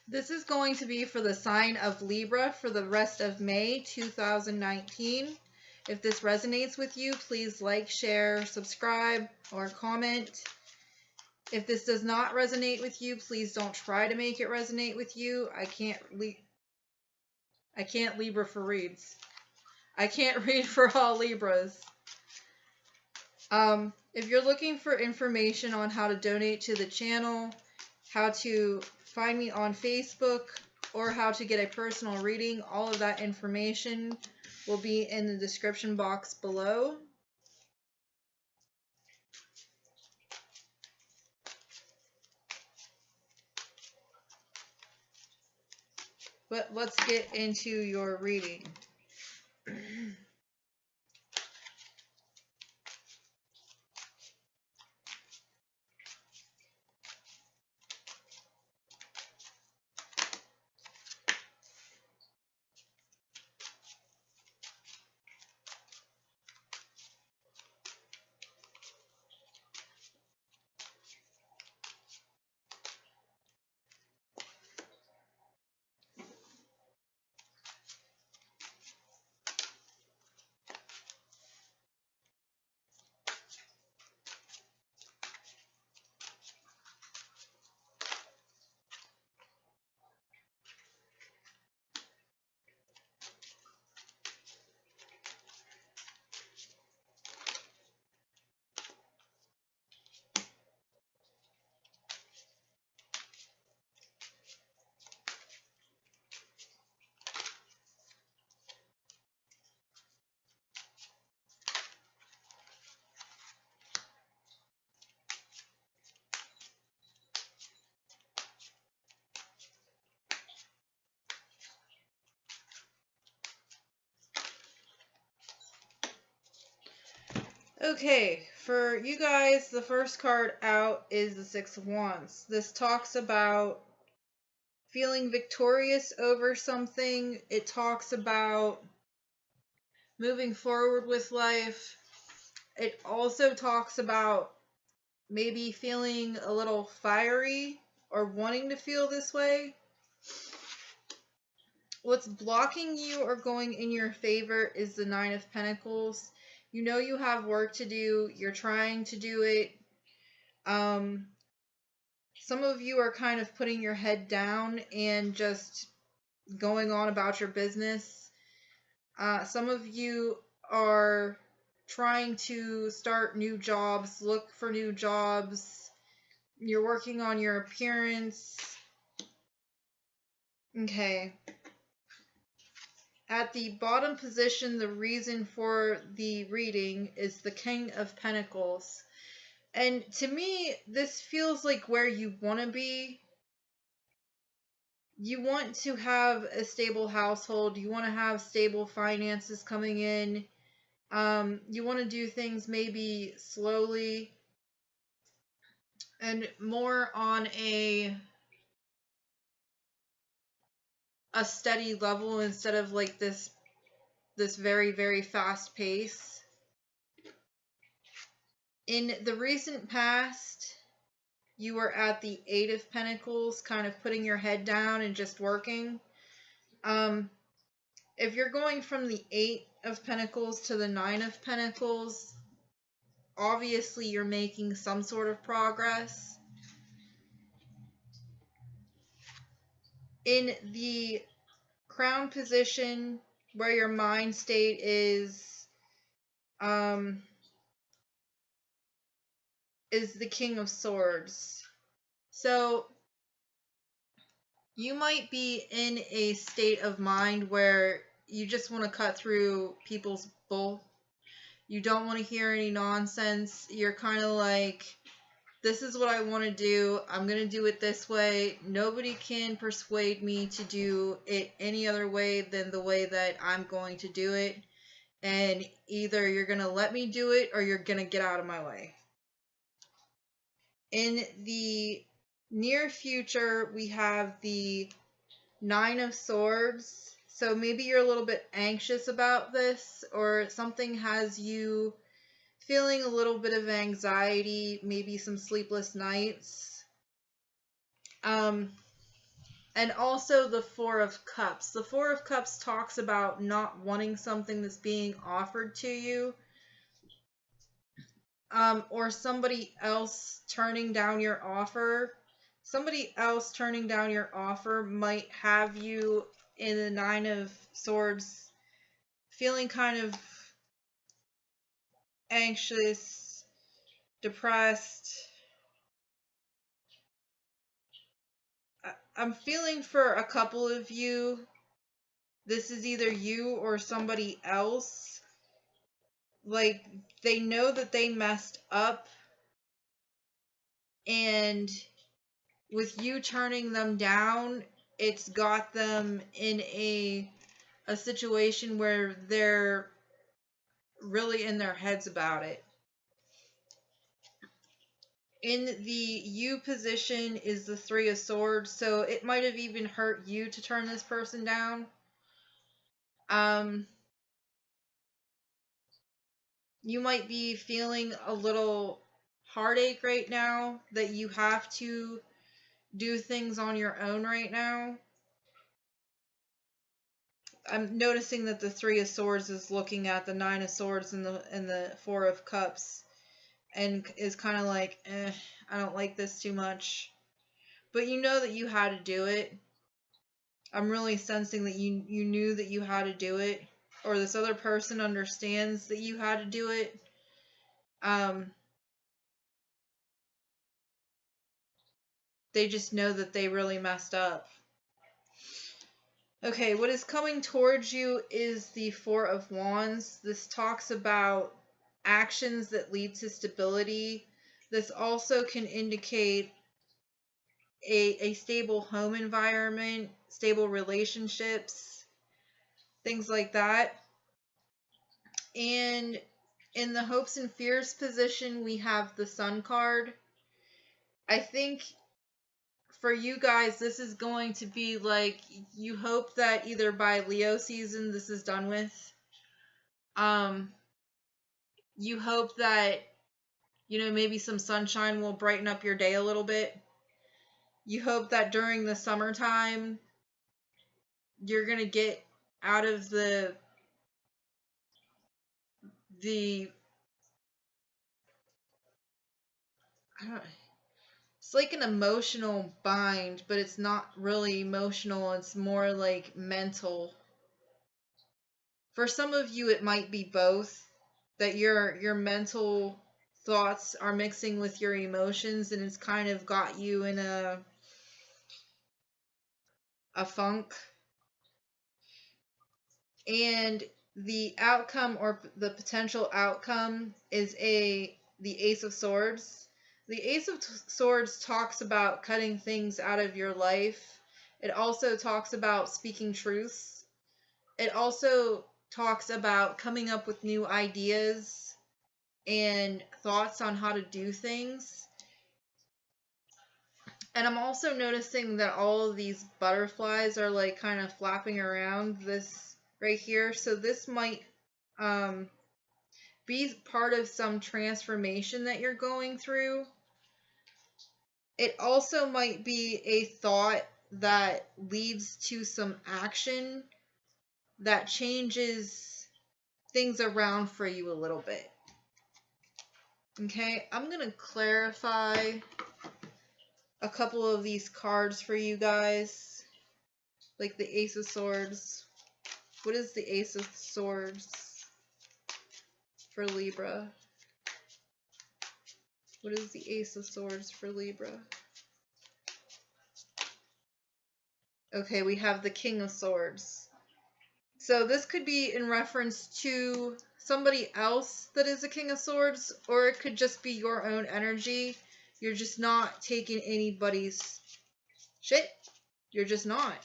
This is going to be for the sign of Libra for the rest of May 2019. If this resonates with you, please like, share, subscribe, or comment. If this does not resonate with you, please don't try to make it resonate with you. I can't Libra for reads. I can't read for all Libras. If you're looking for information on how to donate to the channel, how to find me on Facebook, or how to get a personal reading, all of that information will be in the description box below. But let's get into your reading. Okay, for you guys, the first card out is the Six of Wands. This talks about feeling victorious over something. It talks about moving forward with life. It also talks about maybe feeling a little fiery or wanting to feel this way. What's blocking you or going in your favor is the Nine of Pentacles. You know you have work to do. You're trying to do it. Some of you are kind of putting your head down and just going on about your business. Some of you are trying to start new jobs, look for new jobs. You're working on your appearance. Okay. At the bottom position, the reason for the reading is the King of Pentacles. And to me, this feels like where you want to be. You want to have a stable household. You want to have stable finances coming in. You want to do things maybe slowly and more on a steady level instead of like this very, very fast pace. In the recent past, you were at the Eight of Pentacles, kind of putting your head down and just working. If you're going from the Eight of Pentacles to the Nine of Pentacles, obviously you're making some sort of progress. In the Crown position, where your mind state is the King of Swords. So you might be in a state of mind where you just want to cut through people's bull. You don't want to hear any nonsense. You're kind of like, this is what I want to do. I'm going to do it this way. Nobody can persuade me to do it any other way than the way that I'm going to do it. And either you're going to let me do it or you're going to get out of my way. In the near future, we have the Nine of Swords. So maybe you're a little bit anxious about this, or something has you feeling a little bit of anxiety, maybe some sleepless nights. And And also the Four of Cups. The Four of Cups talks about not wanting something that's being offered to you, or somebody else turning down your offer. Somebody else turning down your offer might have you in the Nine of Swords feeling kind of anxious, depressed. I'm feeling for a couple of you, this is either you or somebody else. Like, they know that they messed up, and with you turning them down, it's got them in a situation where they're really in their heads about it. In the you position is the Three of Swords, so it might have even hurt you to turn this person down. You might be feeling a little heartache right now that you have to do things on your own right now. I'm noticing that the Three of Swords is looking at the Nine of Swords and the Four of Cups, and is kind of like, I don't like this too much. But you know that you had to do it. I'm really sensing that you knew that you had to do it, or this other person understands that you had to do it. They just know that they really messed up. Okay, what is coming towards you is the Four of Wands. This talks about actions that lead to stability. This also can indicate a stable home environment, stable relationships, things like that. And in the hopes and fears position, we have the Sun card. I think for you guys, this is going to be like, you hope that either by Leo season this is done with. You hope that, maybe some sunshine will brighten up your day a little bit. You hope that during the summertime, you're going to get out of the it's like an emotional bind, but it's not really emotional. It's more like mental. For some of you, it might be both, that your mental thoughts are mixing with your emotions, and it's kind of got you in a funk. And the outcome, or the potential outcome, is the Ace of Swords. The Ace of Swords talks about cutting things out of your life. It also talks about speaking truths. It also talks about coming up with new ideas and thoughts on how to do things. And I'm also noticing that all of these butterflies are like kind of flapping around this right here. So this might be part of some transformation that you're going through. It also might be a thought that leads to some action that changes things around for you a little bit. Okay, I'm going to clarify a couple of these cards for you guys. Like the Ace of Swords. What is the Ace of Swords for Libra? What is the Ace of Swords for Libra? Okay, we have the King of Swords. So this could be in reference to somebody else that is a King of Swords, or it could just be your own energy. You're just not taking anybody's shit. You're just not.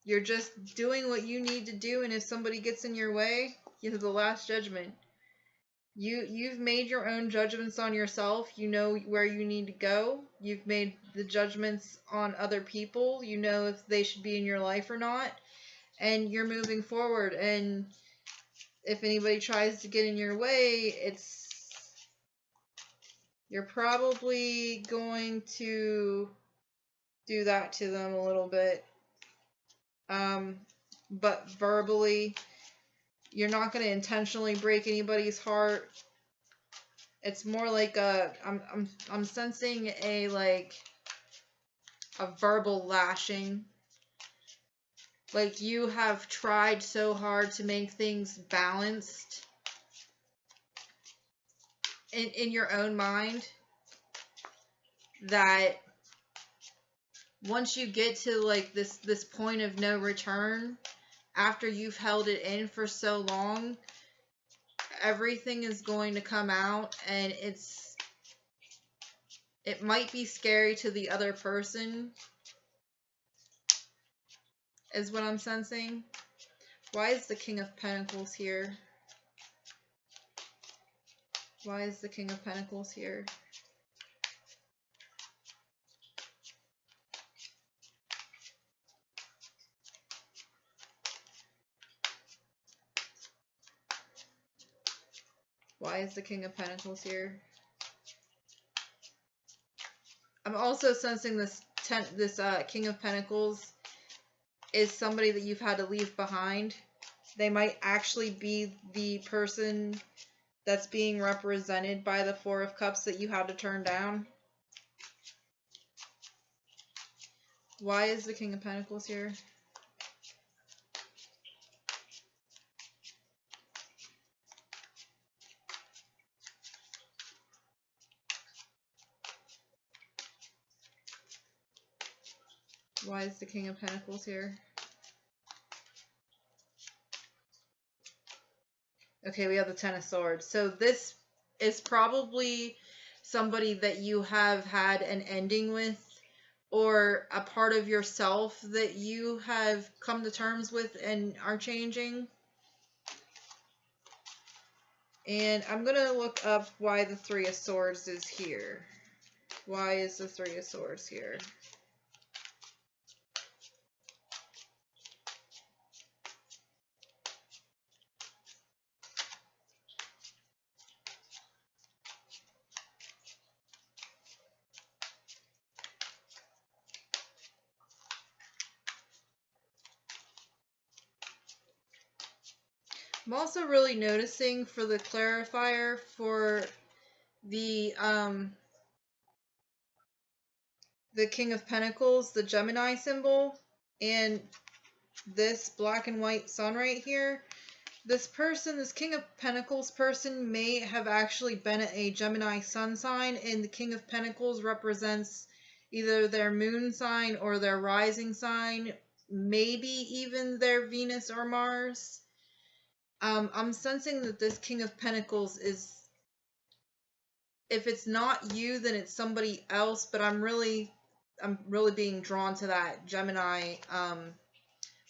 You're just doing what you need to do, and if somebody gets in your way, you have the Last Judgment. You've made your own judgments on yourself. You know where you need to go. You've made the judgments on other people. You know if they should be in your life or not. And you're moving forward. And if anybody tries to get in your way, you're probably going to do that to them a little bit. but verbally. You're not going to intentionally break anybody's heart. It's more like I'm sensing a verbal lashing. Like you have tried so hard to make things balanced in your own mind that once you get to like this point of no return, after you've held it in for so long, everything is going to come out, and it might be scary to the other person, is what I'm sensing. Why is the King of Pentacles here? Why is the King of Pentacles here? Why is the King of Pentacles here? I'm also sensing this King of Pentacles is somebody that you've had to leave behind. They might actually be the person that's being represented by the Four of Cups that you had to turn down. Why is the King of Pentacles here? Why is the King of Pentacles here? Okay, we have the Ten of Swords. So this is probably somebody that you have had an ending with, or a part of yourself that you have come to terms with and are changing. And I'm going to look up why the Three of Swords is here. Why is the Three of Swords here? I'm also really noticing for the clarifier for the King of Pentacles, the Gemini symbol, and this black and white sun right here. This person, this King of Pentacles person, may have actually been a Gemini sun sign, and the King of Pentacles represents either their moon sign or their rising sign, maybe even their Venus or Mars. I'm sensing that this King of Pentacles is, if it's not you, then it's somebody else, but I'm really being drawn to that Gemini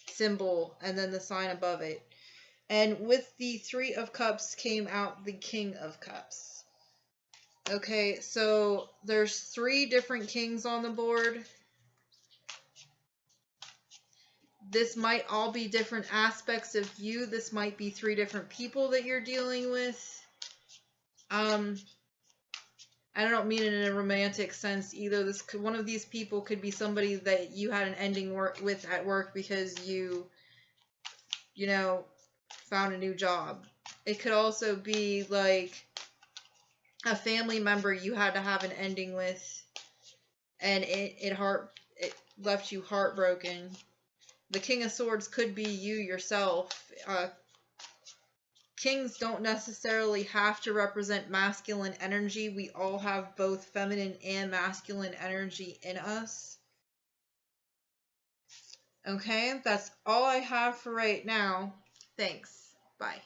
symbol and then the sign above it. And with the Three of Cups came out the King of Cups. Okay, so there's 3 different kings on the board. This might all be different aspects of you. This might be 3 different people that you're dealing with. I don't mean it in a romantic sense either. One of these people could be somebody that you had an ending with at work because you know, found a new job. It could also be like a family member you had to have an ending with, and it left you heartbroken. The King of Swords could be you yourself. Kings don't necessarily have to represent masculine energy. We all have both feminine and masculine energy in us. Okay, that's all I have for right now. Thanks. Bye.